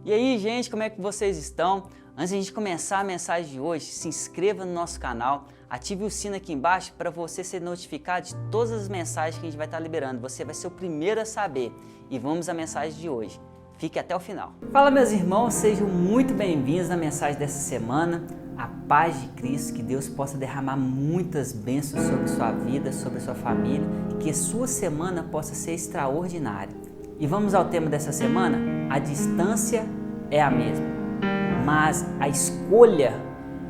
E aí, gente, como é que vocês estão? Antes de a gente começar a mensagem de hoje, se inscreva no nosso canal, ative o sino aqui embaixo para você ser notificado de todas as mensagens que a gente vai estar liberando. Você vai ser o primeiro a saber. E vamos à mensagem de hoje. Fique até o final. Fala, meus irmãos, sejam muito bem-vindos na mensagem dessa semana. A paz de Cristo, que Deus possa derramar muitas bênçãos sobre sua vida, sobre sua família, e que a sua semana possa ser extraordinária. E vamos ao tema dessa semana? A distância é a mesma, mas a escolha,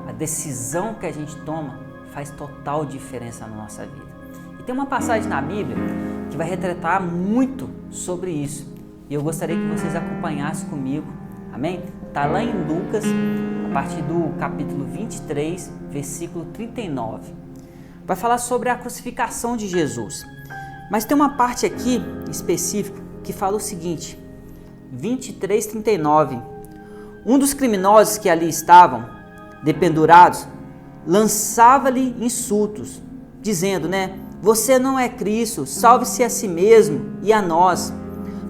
a decisão que a gente toma faz total diferença na nossa vida. E tem uma passagem na Bíblia que vai retratar muito sobre isso. E eu gostaria que vocês acompanhassem comigo, amém? Está lá em Lucas, a partir do capítulo 23, versículo 39. Vai falar sobre a crucificação de Jesus. Mas tem uma parte aqui específica que fala o seguinte, 23, 39. Um dos criminosos que ali estavam, dependurados, lançava-lhe insultos, dizendo, você não é Cristo, salve-se a si mesmo e a nós.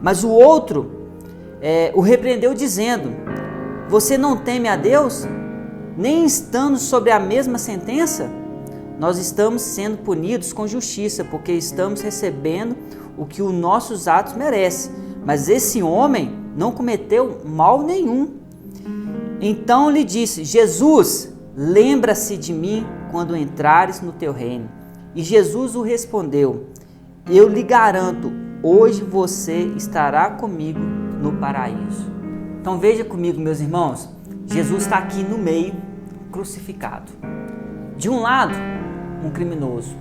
Mas o outro o repreendeu dizendo, você não teme a Deus? Nem estando sobre a mesma sentença? Nós estamos sendo punidos com justiça, porque estamos recebendo o que os nossos atos merecem. Mas esse homem não cometeu mal nenhum. Então lhe disse, Jesus, lembra-se de mim quando entrares no teu reino. E Jesus o respondeu, eu lhe garanto, hoje você estará comigo no paraíso. Então veja comigo, meus irmãos, Jesus está aqui no meio, crucificado. De um lado, um criminoso,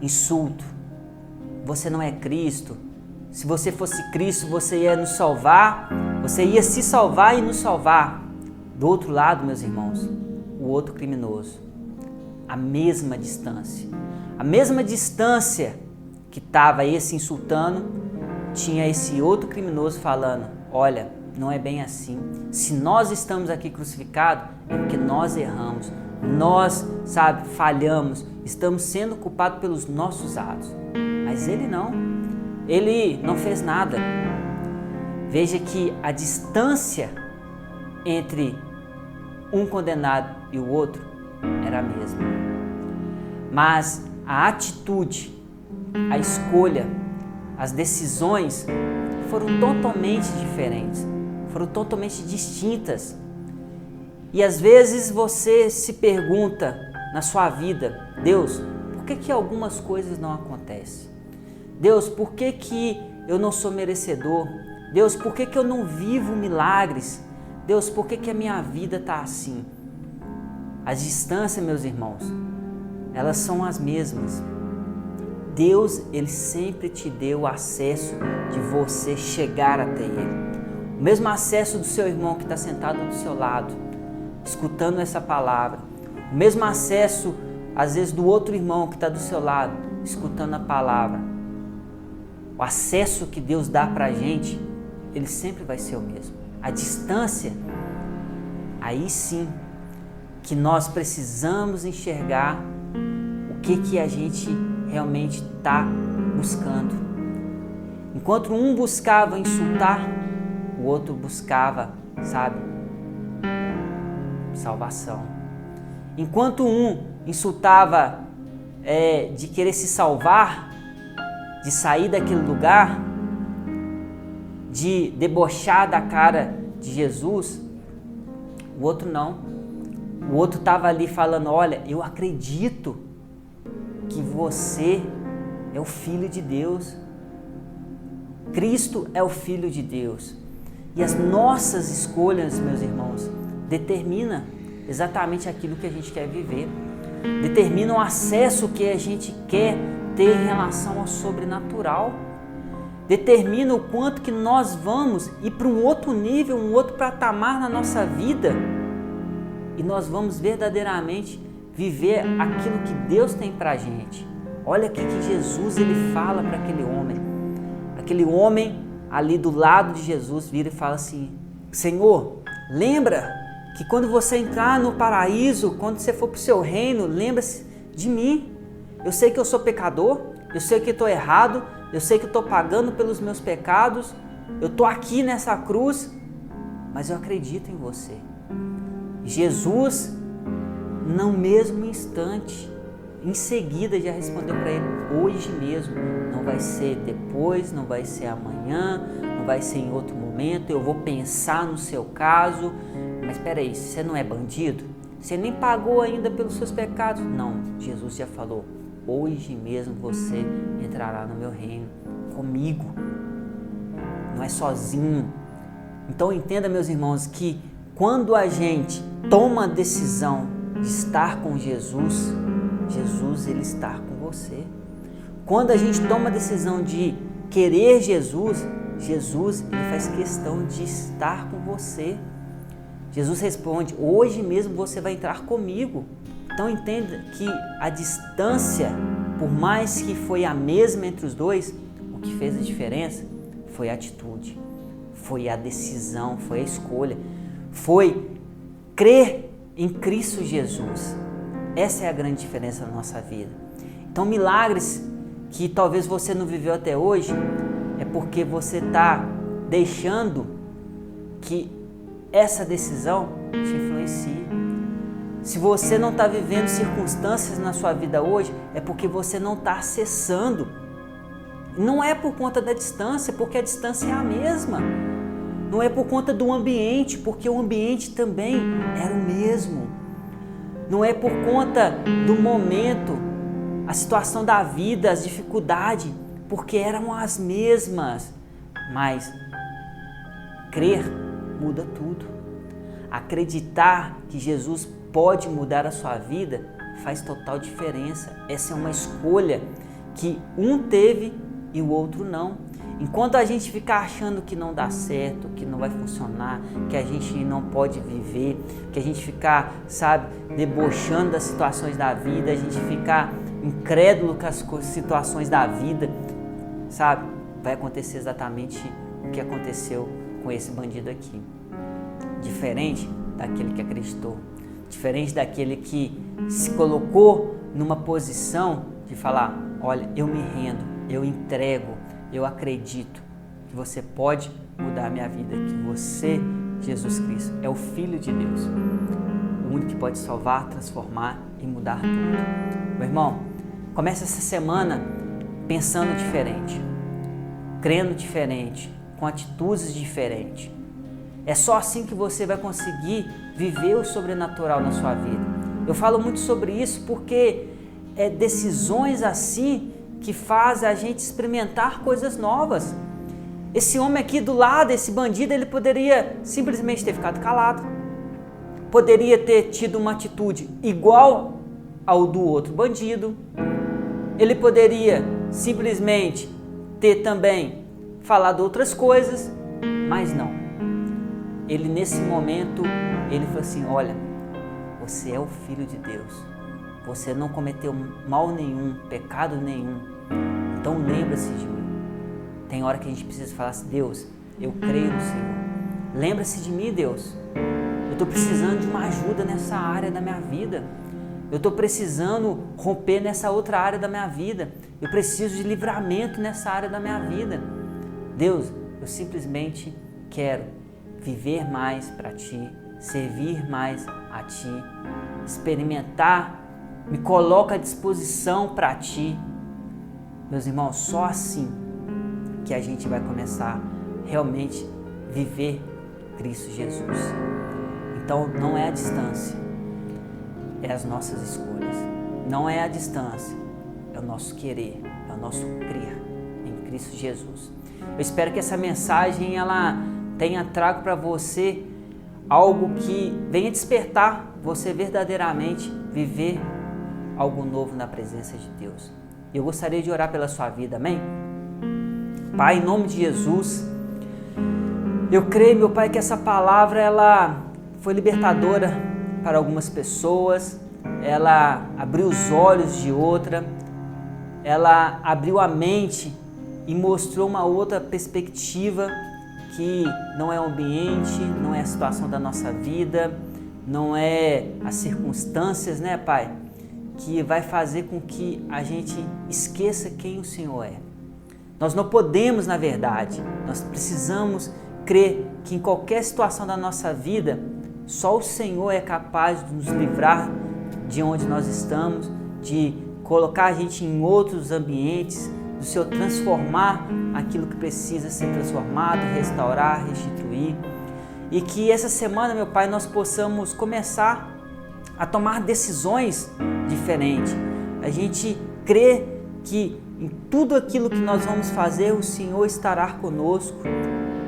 insulto, você não é Cristo, se você fosse Cristo você ia nos salvar, você ia se salvar e nos salvar. Do outro lado, meus irmãos, o outro criminoso, a mesma distância que estava esse insultando, tinha esse outro criminoso falando, olha, não é bem assim, se nós estamos aqui crucificados é porque nós erramos, nós, falhamos, estamos sendo culpados pelos nossos atos, mas ele não fez nada. Veja que a distância entre um condenado e o outro era a mesma, mas a atitude, a escolha, as decisões foram totalmente diferentes, foram totalmente distintas. E às vezes você se pergunta na sua vida, Deus, por que algumas coisas não acontecem? Deus, por que eu não sou merecedor? Deus, por que eu não vivo milagres? Deus, por que a minha vida está assim? As distâncias, meus irmãos, elas são as mesmas. Deus, Ele sempre te deu o acesso de você chegar até Ele. O mesmo acesso do seu irmão que está sentado do seu lado, escutando essa palavra. O mesmo acesso, às vezes, do outro irmão que está do seu lado, escutando a palavra. O acesso que Deus dá para a gente, ele sempre vai ser o mesmo. A distância, aí sim, que nós precisamos enxergar o que a gente realmente está buscando. Enquanto um buscava insultar, o outro buscava, salvação. Enquanto um insultava de querer se salvar, de sair daquele lugar, de debochar da cara de Jesus, o outro não. O outro estava ali falando, olha, eu acredito que você é o Filho de Deus. Cristo é o Filho de Deus. E as nossas escolhas, meus irmãos, determinam exatamente aquilo que a gente quer viver. Determinam o acesso que a gente quer ter em relação ao sobrenatural. Determina o quanto que nós vamos ir para um outro nível, um outro patamar na nossa vida. E nós vamos verdadeiramente viver aquilo que Deus tem para a gente. Olha o que Jesus ele fala para aquele homem. Aquele homem ali do lado de Jesus vira e fala assim, Senhor, lembra que quando você entrar no paraíso, quando você for para o seu reino, lembra-se de mim. Eu sei que eu sou pecador, eu sei que estou errado, eu sei que estou pagando pelos meus pecados, eu estou aqui nessa cruz, mas eu acredito em você. Jesus, no mesmo instante, em seguida já respondeu para ele, hoje mesmo, não vai ser depois, não vai ser amanhã, não vai ser em outro momento, eu vou pensar no seu caso, mas espera aí, você não é bandido? Você nem pagou ainda pelos seus pecados? Não, Jesus já falou, hoje mesmo você entrará no meu reino, comigo, não é sozinho. Então entenda, meus irmãos, que quando a gente toma a decisão de estar com Jesus, Jesus ele está com você. Quando a gente toma a decisão de querer Jesus, Jesus ele faz questão de estar com você. Jesus responde, hoje mesmo você vai entrar comigo. Então entenda que a distância, por mais que foi a mesma entre os dois, o que fez a diferença foi a atitude, foi a decisão, foi a escolha, foi crer em Cristo Jesus. Essa é a grande diferença na nossa vida. Então milagres que talvez você não viveu até hoje, é porque você está deixando que essa decisão te influencie. Se você não está vivendo circunstâncias na sua vida hoje, é porque você não está acessando. Não é por conta da distância, porque a distância é a mesma. Não é por conta do ambiente, porque o ambiente também era o mesmo. Não é por conta do momento, a situação da vida, as dificuldades, porque eram as mesmas. Mas crer muda tudo. Acreditar que Jesus pode mudar a sua vida faz total diferença. Essa é uma escolha que um teve e o outro não. Enquanto a gente ficar achando que não dá certo, que não vai funcionar, que a gente não pode viver, que a gente ficar, debochando das situações da vida, a gente ficar incrédulo com as situações da vida, vai acontecer exatamente o que aconteceu com esse bandido aqui. Diferente daquele que acreditou, diferente daquele que se colocou numa posição de falar, olha, eu me rendo, eu entrego, eu acredito que você pode mudar a minha vida, que você, Jesus Cristo, é o Filho de Deus, o único que pode salvar, transformar e mudar tudo. Meu irmão, comece essa semana pensando diferente, crendo diferente, com atitudes diferentes. É só assim que você vai conseguir viver o sobrenatural na sua vida. Eu falo muito sobre isso porque é decisões assim que fazem a gente experimentar coisas novas. Esse homem aqui do lado, esse bandido, ele poderia simplesmente ter ficado calado. Poderia ter tido uma atitude igual ao do outro bandido. Ele poderia simplesmente ter também falado outras coisas, mas não. Ele nesse momento, ele falou assim, olha, você é o Filho de Deus, você não cometeu mal nenhum, pecado nenhum, então lembra-se de mim. Tem hora que a gente precisa falar assim, Deus, eu creio no Senhor, lembra-se de mim, Deus, eu estou precisando de uma ajuda nessa área da minha vida, eu estou precisando romper nessa outra área da minha vida, eu preciso de livramento nessa área da minha vida. Deus, eu simplesmente quero viver mais para Ti, servir mais a Ti, experimentar, me coloca à disposição para Ti. Meus irmãos, só assim que a gente vai começar realmente a viver Cristo Jesus. Então não é a distância, é as nossas escolhas. Não é a distância, é o nosso querer, é o nosso crer em Cristo Jesus. Eu espero que essa mensagem ela tenha trago para você algo que venha despertar você verdadeiramente viver algo novo na presença de Deus. Eu gostaria de orar pela sua vida, amém? Pai, em nome de Jesus, eu creio, meu Pai, que essa palavra ela foi libertadora para algumas pessoas, ela abriu os olhos de outra, ela abriu a mente e mostrou uma outra perspectiva que não é o ambiente, não é a situação da nossa vida, não é as circunstâncias, né, Pai, que vai fazer com que a gente esqueça quem o Senhor é. Nós não podemos, na verdade, nós precisamos crer que em qualquer situação da nossa vida, só o Senhor é capaz de nos livrar de onde nós estamos, de colocar a gente em outros ambientes, do Senhor transformar aquilo que precisa ser transformado, restaurar, restituir. E que essa semana, meu Pai, nós possamos começar a tomar decisões diferentes. A gente crê que em tudo aquilo que nós vamos fazer, o Senhor estará conosco.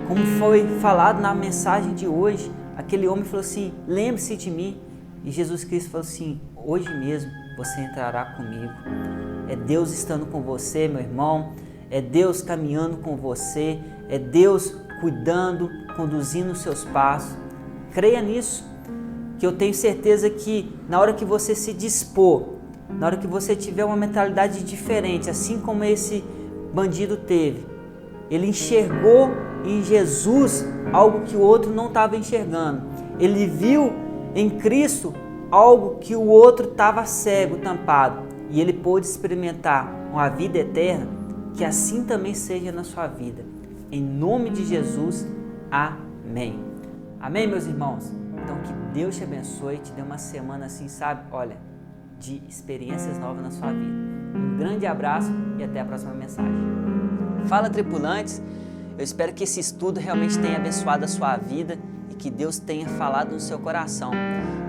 Como foi falado na mensagem de hoje, aquele homem falou assim, lembre-se de mim. E Jesus Cristo falou assim, hoje mesmo você entrará comigo. É Deus estando com você, meu irmão, é Deus caminhando com você, é Deus cuidando, conduzindo os seus passos. Creia nisso, que eu tenho certeza que na hora que você se dispor, na hora que você tiver uma mentalidade diferente, assim como esse bandido teve, ele enxergou em Jesus algo que o outro não estava enxergando. Ele viu em Cristo algo que o outro estava cego, tampado. E ele pôde experimentar uma vida eterna, que assim também seja na sua vida. Em nome de Jesus, amém. Amém, meus irmãos? Então que Deus te abençoe e te dê uma semana assim, sabe? Olha, de experiências novas na sua vida. Um grande abraço e até a próxima mensagem. Fala, tripulantes! Eu espero que esse estudo realmente tenha abençoado a sua vida e que Deus tenha falado no seu coração.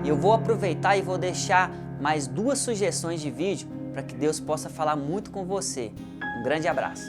E eu vou aproveitar e vou deixar mais 2 sugestões de vídeo para que Deus possa falar muito com você. Um grande abraço!